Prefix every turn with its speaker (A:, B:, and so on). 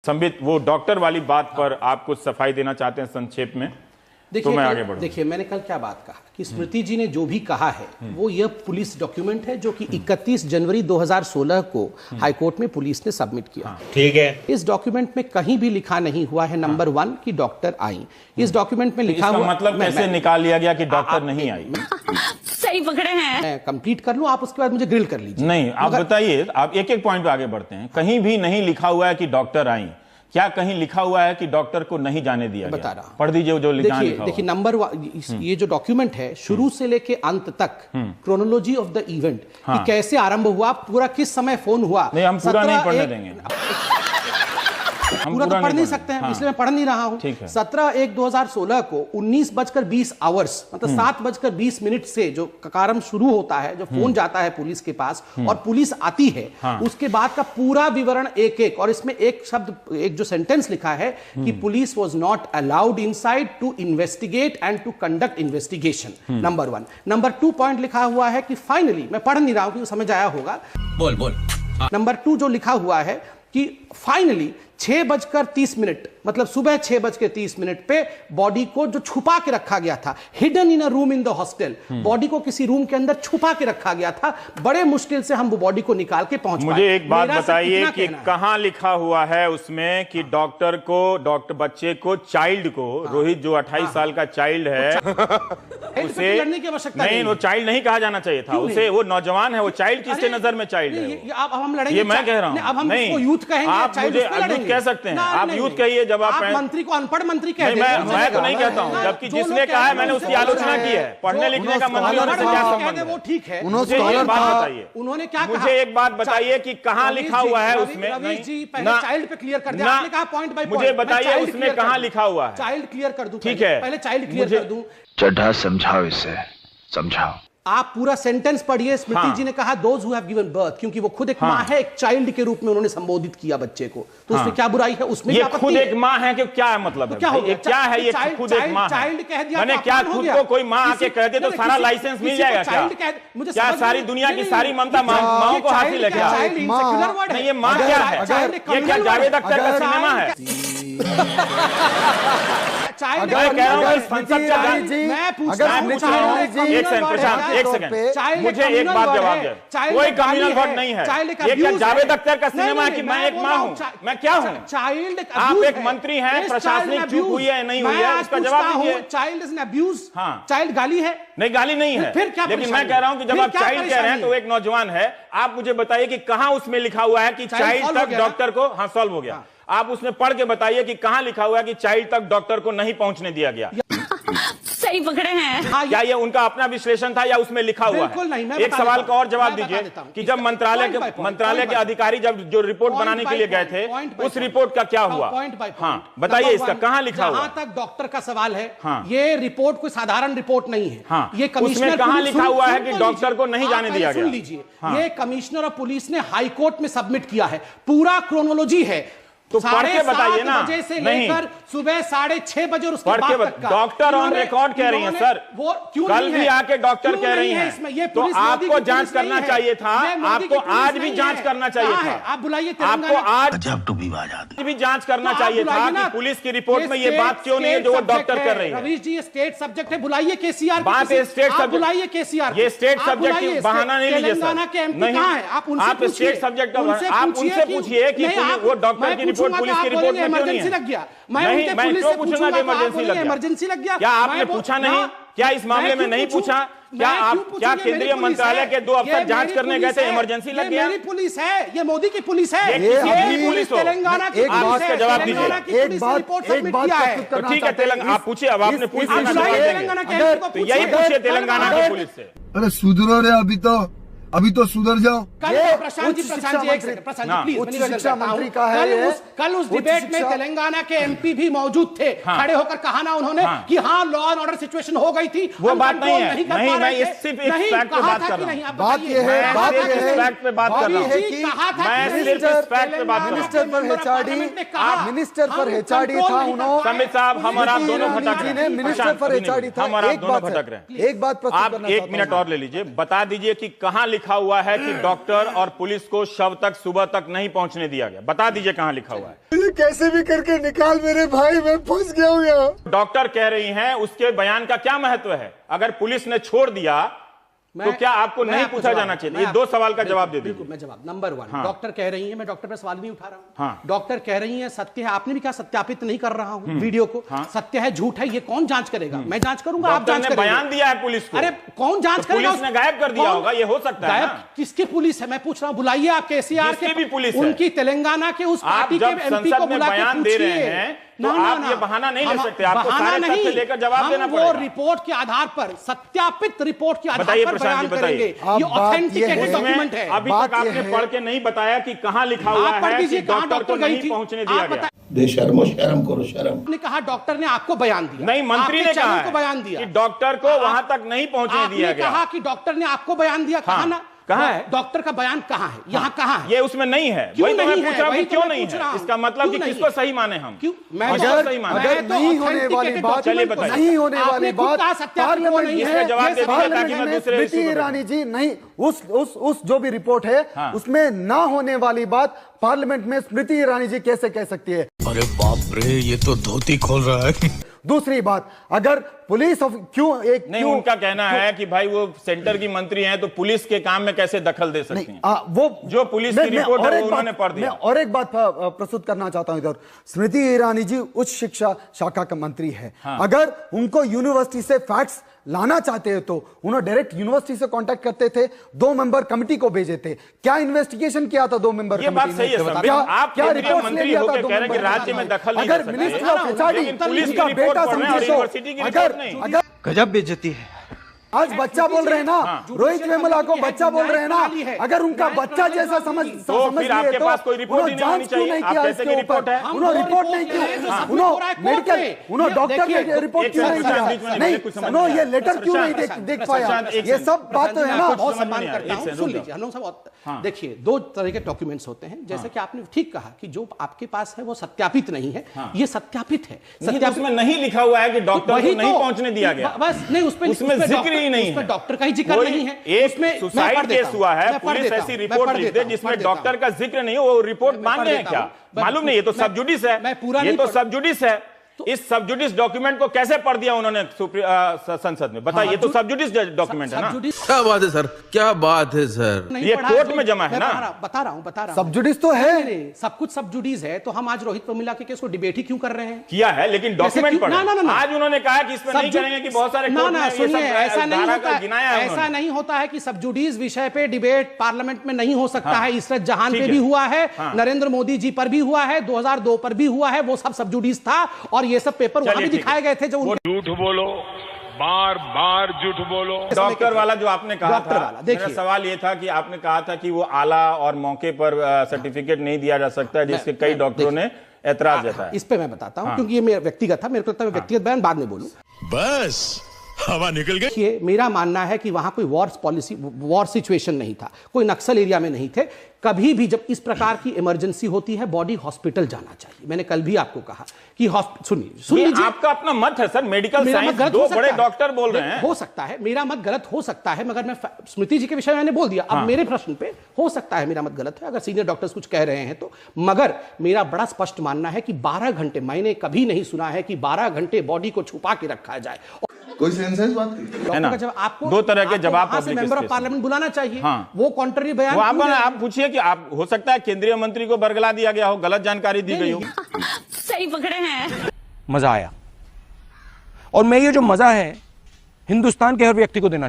A: संबित, वो डॉक्टर वाली बात पर आप कुछ सफाई देना चाहते हैं संक्षेप में? तो मैं आगे बढ़ूं।
B: देखिए, मैंने कल क्या बात कहा कि स्मृति जी ने जो भी कहा है वो यह पुलिस डॉक्यूमेंट है जो कि 31 जनवरी 2016 को हाईकोर्ट में पुलिस ने सबमिट किया।
A: ठीक है।
B: इस डॉक्यूमेंट में कहीं भी लिखा नहीं हुआ है नंबर 1 कि डॉक्टर आई। इस डॉक्यूमेंट में लिखा हुआ
A: मतलब कैसे निकाल लिया गया कि डॉक्टर नहीं आई?
B: सही पकड़े हैं। मैं कंप्लीट कर लूं, आप उसके बाद मुझे ग्रिल कर लीजिए।
A: नहीं, आप बताइए, आप एक एक पॉइंट पे आगे बढ़ते हैं। कहीं भी नहीं लिखा हुआ है कि डॉक्टर आई। क्या कहीं लिखा हुआ है कि डॉक्टर को नहीं जाने दिया गया? बता रहा, पढ़ दीजिए जो लिखा है।
B: देखिए नंबर ये जो डॉक्यूमेंट है शुरू से लेके अंत तक क्रोनोलॉजी ऑफ द इवेंट कि कैसे आरंभ हुआ, पूरा किस समय फोन हुआ।
A: नहीं, हम पूरा नहीं पढ़ने देंगे।
B: पूरा तो पढ़ नहीं सकते हैं, इसलिए मैं पढ़ नहीं रहा हूं। 17/1/2016 को 19:20 मतलब 7:20 से जो कारम शुरू होता है, जो फोन जाता है पुलिस के पास और पुलिस आती है, उसके बाद का पूरा विवरण एक एक, और इसमें एक शब्द, एक जो सेंटेंस लिखा है कि police was not allowed inside to investigate and to conduct investigation. Number 1। Number 2 point लिखा हुआ है कि फाइनली, मैं पढ़ नहीं रहा हूं क्योंकि समझ आया होगा। बोल। नंबर 2 जो लिखा हुआ है कि फाइनली 6:30 मतलब सुबह 6:30 पे बॉडी को जो छुपा के रखा गया था, hidden in a room in the hostel, body को किसी रूम के अंदर छुपा के रखा गया था। बड़े मुश्किल से हम वो बॉडी को निकाल के पहुंच पाए।
A: मुझे एक बात बताइए कि कहां लिखा हुआ है उसमें कि डॉक्टर बच्चे को, चाइल्ड को, रोहित जो 28 साल का चाइल्ड है उसे
B: लड़ने की आवश्यकता
A: नहीं, वो चाइल्ड नहीं कहा जाना चाहिए था उसे। वो नौजवान है, वो चाइल्ड किसके नजर में चाइल्ड है?
B: अब हम लड़ेंगे,
A: ये मैं कह रहा हूं।
B: अब हम इसको यूथ कहेंगे,
A: आप मुझे यूथ कह सकते हैं, आप यूथ कहिए। जब आप
B: मंत्री को अनपढ़ मंत्री कह दें,
A: मैं तो नहीं कहता हूं, जबकि जिसने कहा है मैंने उसकी आलोचना की है। पढ़ने लिखने का मंत्री होने से क्या संबंध है?
B: वो ठीक है।
A: मुझे एक बात बताइए,
B: उन्होंने क्या कहा?
A: मुझे एक बात बताइए कि कहां लिखा हुआ है उसमें?
B: रवीश जी पहले चाइल्ड पे क्लियर कर दे। आपने कहा पॉइंट बाय पॉइंट,
A: मुझे बताइए उसमें कहां लिखा हुआ है?
B: चाइल्ड क्लियर कर दूं?
A: ठीक है,
B: पहले चाइल्ड क्लियर कर दूं।
C: चड्ढा समझाओ इसे, समझाओ।
B: आप पूरा सेंटेंस पढ़िए। स्मृति जी ने कहा those who have given birth, क्योंकि वो खुद एक मां है, एक चाइल्ड के रूप में उन्होंने संबोधित किया बच्चे को, तो उसमें क्या बुराई है? उसमें
A: ये खुद एक मां है कि क्या मतलब है?
B: क्या हो गया?
A: क्या है ये खुद एक मां है?
B: चाइल्ड कह दिया
A: मैंने क्या खुद को कोई मां आके कह दे तो सारा लाइसेंस मिल जाएगा क्या? क्या सारी दुनिया की सारी ममता माओ को हासिल है क्या? नहीं, ये मां क्या है? ये क्या जावेद अख्तर का सिनेमा है? एक सेकंड, मुझे एक बात जवाब दे। कोई कम्युनल वर्ड नहीं है। ये क्या जावेद अख्तर का सिनेमा है कि मैं एक मां हूं? मैं क्या हूं?
B: चाइल्ड,
A: आप एक मंत्री हैं, प्रशासनिक चूक हुई है नहीं हुई है, उसका जवाब दीजिए।
B: Child is an abuse.
A: हाँ,
B: चाइल्ड गाली है?
A: नहीं, गाली नहीं है।
B: फिर क्या?
A: लेकिन मैं कह रहा हूं कि जब आप चाइल्ड कह रहे हैं तो एक नौजवान है। आप मुझे बताइए कि कहां उसमें लिखा हुआ है कि चाइल्ड तक डॉक्टर को, हाँ सॉल्व हो गया। आप उसमें पढ़ के बताइए कि कहां लिखा हुआ है कि चाइल्ड तक डॉक्टर को नहीं पहुंचने दिया गया।
B: सही पकड़े हैं।
A: क्या ये उनका अपना विश्लेषण था या उसमें लिखा हुआ है? एक सवाल का और जवाब दीजिए कि जब मंत्रालय के अधिकारी जब जो रिपोर्ट बनाने के लिए गए थे, उस रिपोर्ट का क्या हुआ? हाँ, बताइए इसका कहां लिखा हुआ?
B: जहां तक डॉक्टर का सवाल है, ये रिपोर्ट कोई साधारण रिपोर्ट नहीं है। ये कमिश्नर,
A: कहां लिखा हुआ है कि डॉक्टर को नहीं जाने दिया गया?
B: सुन लीजिए, ये कमिश्नर और पुलिस ने हाईकोर्ट में सबमिट किया है, पूरा क्रोनोलॉजी है।
A: तो पढ़ के बताइए ना।
B: बजे से लेकर सुबह 6:30 बजे और उसके बाद तक का।
A: डॉक्टर ऑन रिकॉर्ड कह रही हैं सर,
B: वो क्यों
A: कल भी आके डॉक्टर कह रही हैं, तो आपको जांच करना चाहिए था। आपको आज भी जांच करना चाहिए था।
B: आप बुलाइए,
A: आपको आज भी जांच करना चाहिए था कि पुलिस की रिपोर्ट में ये बात क्यों नहीं है जो वो डॉक्टर कर रही है।
B: रवीश जी, ये स्टेट सब्जेक्ट है, बुलाइए केसीआर।
A: बात है स्टेट सब्जेक्ट,
B: बुलाइए केसीआर।
A: ये स्टेट सब्जेक्ट बहाना नहीं लीजिए सर।
B: नहीं,
A: आप स्टेट सब्जेक्ट, आप उनसे पूछिए कि वो डॉक्टर की रिपोर्ट, पुलिस की रिपोर्ट
B: इमरजेंसी लग गया।
A: मैं क्यों पूछूंगा कि
B: इमरजेंसी लग गया?
A: क्या आपने पूछा नहीं? क्या इस मामले में नहीं पूछा? क्या केंद्रीय मंत्रालय के 2 अफसर जांच करने गए थे, इमरजेंसी लग गया?
B: मेरी पुलिस है, ये मोदी की पुलिस है,
A: ये पुलिस
B: तेलंगाना की।
A: आप इसका जवाब दीजिए।
B: एक बात
A: तो ठीक है, तेलंगाना आप पूछिए। अब आपने पूछ लिया, तो यही पूछिए तेलंगाना की पुलिस से।
D: अरे सुधरो रे, अभी तो सुधर जाओ।
B: प्रशांत जी, एक सेकंड, प्रशांत जी प्लीज।
D: शिक्षा मंत्री का है
B: कल उस डिबेट में तेलंगाना के एमपी भी मौजूद थे। खड़े होकर कहा ना उन्होंने कि हाँ, लॉ एंड ऑर्डर सिचुएशन हो गई थी।
A: वो बात नहीं है। नहीं, मैं सिर्फ एक फैक्ट पे बात कर रहा हूं।
D: बात ये है
A: मैं सिर्फ फैक्ट पे बात कर रहा हूं
D: कि मिनिस्टर फॉर एचआरडी था उन्होंने।
A: संबित साहब, हम और आप दोनों भटक रहे हैं।
D: मिनिस्टर फॉर एचआरडी था,
A: हम और आप दोनों भटक रहे हैं।
D: एक बात
A: आप 1 मिनट और ले लीजिए, बता दीजिए कि कहां लिखा हुआ है कि डॉक्टर और पुलिस को शव तक सुबह तक नहीं पहुंचने दिया गया? बता दीजिए कहां लिखा हुआ है।
D: मुझे कैसे भी करके निकाल मेरे भाई, मैं फंस गया हूँ यहाँ।
A: डॉक्टर कह रही हैं, उसके बयान का क्या महत्व है? अगर पुलिस ने छोड़ दिया तो क्या आपको नहीं पूछा जाना चाहिए? ये दो सवाल का जवाब दे दीजिए।
B: मैं जवाब नंबर 1, डॉक्टर कह रही है, मैं डॉक्टर पर सवाल नहीं उठा रहा हूं।
A: हाँ।
B: डॉक्टर कह रही है सत्य है, आपने भी कहा सत्यापित नहीं कर रहा हूं वीडियो को। सत्य है झूठ है ये कौन जांच करेगा? मैं जांच करूंगा, आप जांच करेंगे।
A: बयान दिया है पुलिस को।
B: अरे कौन जांच करेगा?
A: पुलिस ने गायब कर दिया होगा, ये हो सकता है।
B: गायब किसकी पुलिस है मैं पूछ रहा हूं? बुलाइए आप केसीआर के
A: भी पुलिस है,
B: उनकी तेलंगाना के उस पार्टी के एमपी को बुला के
A: बयान दे रहे हैं तो आप ये बहाना नहीं ले सकते। आपको सारे तथ्य लेकर जवाब देना पड़ेगा।
B: वो रिपोर्ट के आधार पर, सत्यापित रिपोर्ट के आधार पर बयान करेंगे। ये ऑथेंटिकेटेड डॉक्यूमेंट है।
A: अभी तक आपने पढ़ के नहीं बताया कि कहां लिखा हुआ है कि डॉक्टर को नहीं पहुंचने दिया गया।
E: शर्म करो शर्म।
B: ने कहा डॉक्टर ने आपको बयान दिया।
A: नहीं, मंत्री ने कहा
B: को बयान दिया
A: कि डॉक्टर को वहां तक नहीं पहुंचने दिया गया।
B: कहा कि डॉक्टर ने आपको बयान दिया। कहा ना,
A: कहाँ है
B: डॉक्टर का बयान? कहाँ है? यहाँ कहाँ है?
A: ये उसमें नहीं है। वही तो मैं पूछ रहा हूँ क्यों नहीं है? इसका मतलब कि किसको सही माने हम?
B: क्यों?
D: अगर नहीं होने वाली बात,
A: चलिए बताइए।
D: नहीं होने वाली बात पार्लियामेंट
A: में जवाब दे दीजिए ताकि मैं दूसरे
D: स्मृति ईरानी जी नहीं, उस जो भी रिपोर्ट है उसमें ना होने वाली बात पार्लियामेंट में स्मृति ईरानी जी कैसे कह सकती है?
E: अरे बाप रे, ये तो धोती खोल रहा है।
D: दूसरी बात, अगर पुलिस क्यों एक
A: नहीं, उनका कहना है कि भाई वो सेंटर की मंत्री हैं तो पुलिस के काम में कैसे दखल दे सकती हैं?
D: वो
A: जो पुलिस की रिपोर्ट है उन्होंने पढ़ दिया।
D: मैं और एक बात प्रस्तुत करना चाहता हूं इधर। स्मृति ईरानी जी उच्च शिक्षा शाखा का मंत्री है। अगर उनको यूनिवर्सिटी से फैक्ट्स लाना चाहते हैं तो उन्होंने डायरेक्ट यूनिवर्सिटी से कांटेक्ट करते थे, 2 मेंबर कमेटी को भेजे थे। क्या इन्वेस्टिगेशन किया था 2 मेंबर
A: कमेटी? बात सही है। आप क्या मंत्री होकर कह रहे हैं कि राज्य में दखल नहीं कर सकते?
D: अगर मिनिस्टर ऑफ एचआरडी
A: पुलिस का बेटा समझे तो यूनिवर्सिटी की रिपोर्ट नहीं।
D: अगर
E: गजब बेइज्जती है।
D: आज बच्चा बोल रहे हैं ना, रोहित वेमुला को बच्चा बोल रहे हैं ना, अगर उनका बच्चा जैसा समझ
A: फिर आपके पास कोई रिपोर्ट ही नहीं होनी चाहिए। आप कैसे की रिपोर्ट है?
D: उन्होंने रिपोर्ट नहीं किया, उन्होंने मेडिकल, उन्होंने डॉक्टर ने रिपोर्ट क्यों नहीं किया? नहीं, उन्होंने ये लेटर क्यों नहीं देख पाया? ये सब बात तो है ना।
B: बहुत सम्मान करता हूं, सुन लीजिए हम लोग सब। देखिए, 2 तरह के डॉक्यूमेंट्स होते हैं, जैसे कि आपने ठीक कहा कि जो आपके पास है वो सत्यापित नहीं है। ये सत्यापित है।
A: सत्यापित में नहीं लिखा हुआ है कि डॉक्टर को नहीं पहुंचने दिया गया।
B: बस नहीं, उसमें
A: जिक्र ही नहीं है,
B: डॉक्टर का ही जिक्र नहीं है।
A: एक सुसाइड केस हुआ है, पुलिस ऐसी रिपोर्ट लिख दे जिसमें डॉक्टर का जिक्र नहीं हो, वो रिपोर्ट मान्य है क्या? मालूम नहीं, ये तो सब जुडिस है। ये तो सब जुडिस है। इस सब जुडिस डॉक्यूमेंट को कैसे पढ़ दिया उन्होंने संसद में? बताइए। तो सब जुडिस डॉक्यूमेंट है ना?
E: क्या बात है सर, क्या बात है सर।
A: ये कोर्ट में जमा है ना?
B: बता रहा हूं।
D: सब जुडिस तो है,
B: सब कुछ सब जुडिस है। तो हम आज रोहित वेमुला के केस को डिबेट ही क्यों कर रहे हैं?
A: किया है, लेकिन डॉक्यूमेंट पढ़े। आज उन्होंने कहा कि इसमें नहीं करेंगे कि बहुत सारे
B: ऐसा नहीं होता है कि सब जुडिस विषय पे डिबेट पार्लियामेंट में नहीं हो सकता है। इशरत जहान पे भी हुआ है, नरेंद्र मोदी जी पर भी हुआ है, 2002 पर भी हुआ है। वो सब जुडिस था और ये सब पेपर वहां भी दिखाए गए थे। जो
F: झूठ बोलो, बार बार झूठ बोलो।
A: डॉक्टर वाला जो आपने कहा था, मेरा सवाल ये था कि आपने कहा था कि वो आला और मौके पर सर्टिफिकेट नहीं दिया जा सकता, जिसके कई डॉक्टरों ने ऐतराज जताया।
B: इस पे मैं बताता हूं, क्योंकि ये मेरा व्यक्तिगत था। मेरे को लगता है व्यक्तिगत बयान बाद में बोलूं।
F: बस हवा निकल गई।
B: देखिए, मेरा मानना है कि वहां कोई वॉर सिचुएशन नहीं था, कोई नक्सल एरिया में नहीं थे। कभी भी जब इस प्रकार की इमरजेंसी होती है, बॉडी हॉस्पिटल जाना चाहिए। मैंने कल भी आपको कहा कि सुनिए,
A: आपका अपना मत है सर, मेडिकल साइंस, 2 बड़े डॉक्टर बोल रहे हैं।
B: हो सकता है मेरा मत गलत हो सकता है, मगर मैं स्मृति जी के विषय में मैंने बोल दिया। अब मेरे प्रश्न पे हो सकता है मेरा मत गलत है, अगर सीनियर डॉक्टर्स कुछ कह रहे हैं तो। मगर मेरा बड़ा स्पष्ट मानना है कि 12 घंटे, मैंने कभी नहीं सुना है कि 12 घंटे बॉडी को छुपा के रखा जाए।
E: कोई सेंस बात
A: है ना? आपको 2 तरह के जवाब
B: मेंबर ऑफ पार्लियामेंट बुलाना चाहिए। वो कॉन्ट्ररी बयान
A: आप पूछिए कि आप, हो सकता है केंद्रीय मंत्री को बरगला दिया गया हो, गलत जानकारी दी गई हो।
G: सही पकड़े हैं।
H: मजा आया, और मैं ये जो मजा है हिंदुस्तान के हर व्यक्ति को देना चाहता हूं।